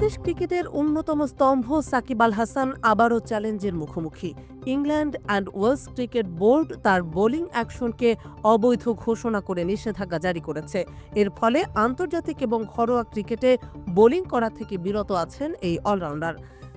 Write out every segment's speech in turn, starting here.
বাংলাদেশ ক্রিকেটের অন্যতম স্তম্ভ সাকিব আল হাসান আবারও চ্যালেঞ্জের মুখোমুখি। England and Wales cricket board তার বোলিং অ্যাকশনকে অবৈধ ঘোষণা করে নিষেধাজ্ঞা জারি করেছে। এর ফলে আন্তর্জাতিক এবং ঘরোয়া ক্রিকেটে বোলিং করা থেকে বিরত আছেন এই অলরাউন্ডার।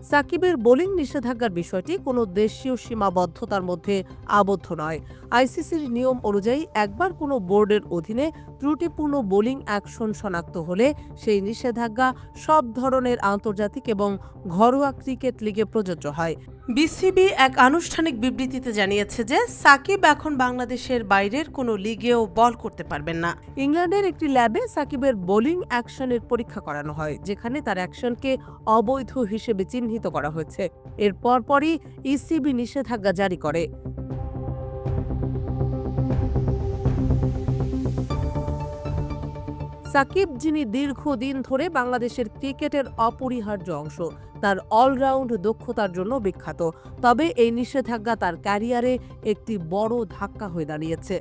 সাকিবের বোলিং নিষেধাজ্ঞার বিষয়টি কোনো দেশীয় সীমাবদ্ধতার মধ্যে আবদ্ধ নয়। আইসিসির নিয়ম অনুযায়ী একবার কোনো বোর্ডের অধীনে ত্রুটিপূর্ণ বোলিং অ্যাকশন শনাক্ত হলে সেই নিষেধাজ্ঞা সব ধরনের আন্তর্জাতিক এবং ঘরোয়া ক্রিকেট লিগে প্রযোজ্য হয়। বিসিবি এক আনুষ্ঠানিক বিবৃতিতে জানিয়েছে যে সাকিব এখন বাংলাদেশের বাইরের কোনো লিগেও বল করতে পারবেন না। ইংল্যান্ডের একটি ল্যাবে সাকিবের বোলিং অ্যাকশনের পরীক্ষা করানো হয়, যেখানে তার অ্যাকশনকে অবৈধ হিসেবে চিহ্নিত করা হয়েছে। এর পরপরই ইসিবি নিষেধাজ্ঞা জারি করে। সাকিব, যিনি দীর্ঘদিন ধরে বাংলাদেশের ক্রিকেটের অপরিহার্য অংশ, তার অলরাউন্ড দক্ষতার জন্য বিখ্যাত, তবে এই নিষেধাজ্ঞা তার ক্যারিয়ারে একটি বড় ধাক্কা হয়ে দাঁড়িয়েছে।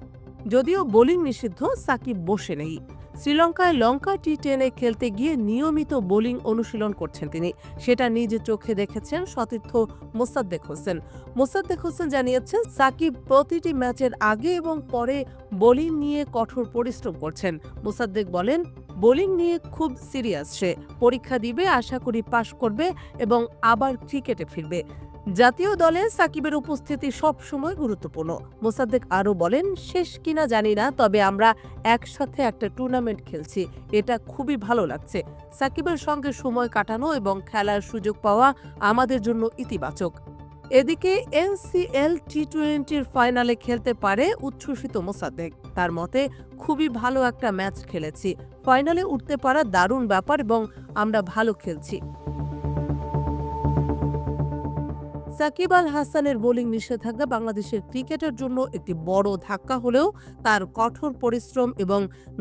যদিও বোলিং নিষিদ্ধ, সাকিব বসে নেই। শ্রীলঙ্কায় লঙ্কা টি10 খেলতে গিয়ে নিয়মিত বোলিং অনুশীলন করছেন তিনি। সেটা নিজে চোখে দেখেছেন সতীর্থ মোসাদ্দেক হোসেন। মোসাদ্দেক হোসেন জানিয়েছেন, সাকিব প্রতিটি ম্যাচের আগে এবং পরে বোলিং নিয়ে কঠোর পরিশ্রম করছেন। মোসাদ্দেক বলেন, বোলিং নিয়ে খুব সিরিয়াস সে। পরীক্ষা দিবে, আশা করি পাশ করবে এবং আবার ক্রিকেটে ফিরবে। জাতীয় দলে সাকিবের উপস্থিতি সবসময় গুরুত্বপূর্ণ। মোসাদ্দেক আরও বলেন, শেষ কিনা জানি না, তবে আমরা একসাথে একটা টুর্নামেন্ট খেলছি, এটা খুবই ভালো লাগছে। সাকিবের সঙ্গে সময় কাটানো এবং খেলার সুযোগ পাওয়া আমাদের জন্য ইতিবাচক। এদিকে এনসিএল টি20 ফাইনালে খেলতে পারে উচ্ছ্বসিত মোসাদ্দেক। তার মতে, খুবই ভালো একটা ম্যাচ খেলেছি, ফাইনালে উঠতে পারা দারুণ ব্যাপার এবং আমরা ভালো খেলছি। সাকিব আল হাসানের বোলিং নিষেধাজ্ঞা বাংলাদেশের ক্রিকেটের জন্য একটি বড় ধাক্কা হলেও তার কঠোর পরিশ্রম এবং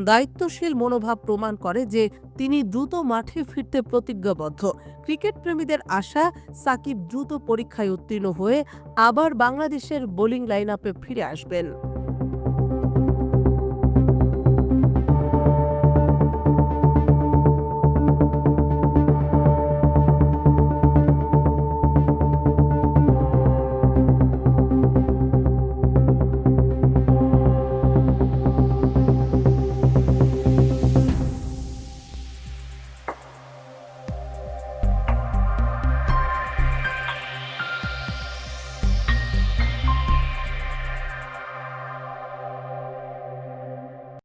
দায়িত্বশীল মনোভাব প্রমাণ করে যে তিনি দ্রুত মাঠে ফিরতে প্রতিজ্ঞাবদ্ধ। ক্রিকেট প্রেমীদের আশা, সাকিব দ্রুত পরীক্ষায় উত্তীর্ণ হয়ে আবার বাংলাদেশের বোলিং লাইনআপে ফিরে আসবেন।